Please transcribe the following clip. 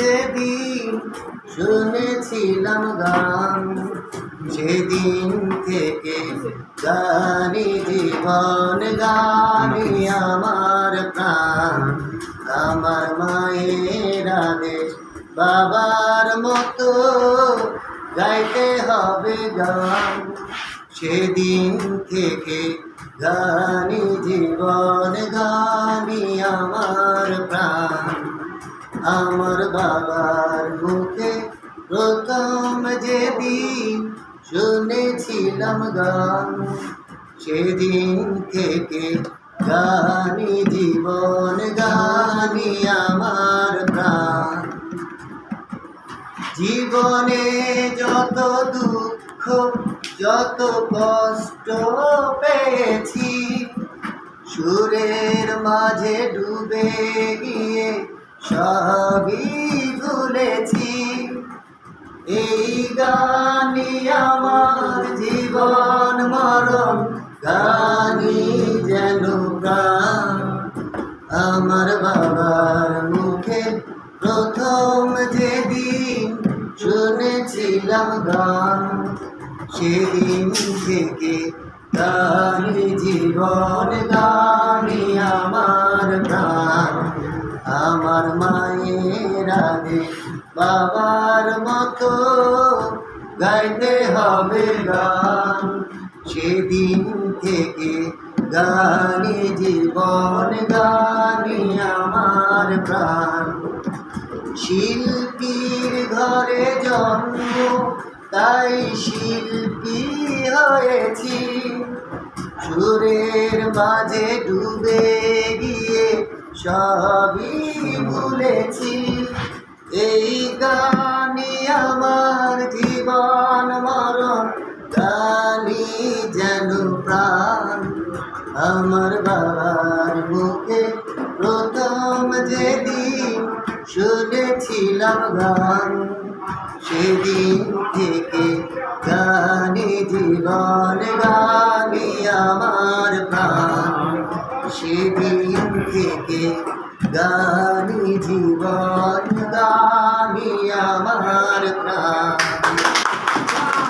যেদিন শুনেছিলাম গান, সেদিন থেকে গানি জীবন, গানি আমার প্রাণ। আমার মায়ের আদেশ বাবার মতো গাইতে হবে গান, সেদিন থেকে গানি জীবন, গানি আমার প্রাণ। আমার বাবার মুখে প্রথম যেদিন শুনেছিলাম গান, সেদিন থেকে গানি জীবন, গানি আমার প্রাণ। জীবনে যত দুঃখ যত কষ্ট পেয়েছি, সুরের মাঝে ডুবে গিয়ে সবই ভুলেছি। এই গানই আমার জীবন মরণ, গানই যেন প্রাণ। আমার বাবার মুখে প্রথম যেদিন শুনেছিলাম গান, সেদিন থেকে গানি জীবন, গানি আমার প্রাণ। আমার মায়ের আদেশ বাবার মতো গাইতে হবে গান, সেদিন থেকে গানি জীবন, গানি আমার প্রাণ। শিল্পীর ঘরে জন্ম, তাই শিল্পী হয়েছি, সুরের মাঝে ডুবে গিয়ে সবই ভুলেছি। এই গানই আমার জীবন মরণ, গানই যেন প্রাণ। আমার বাবার মুখে প্রথম যেদিন শুনেছিলাম গান, সেদিন থেকে গানি জীবন, গানি আমার প্রাণ। সেদিন থেকে গানি জীবন, গানি আমার প্রাণ।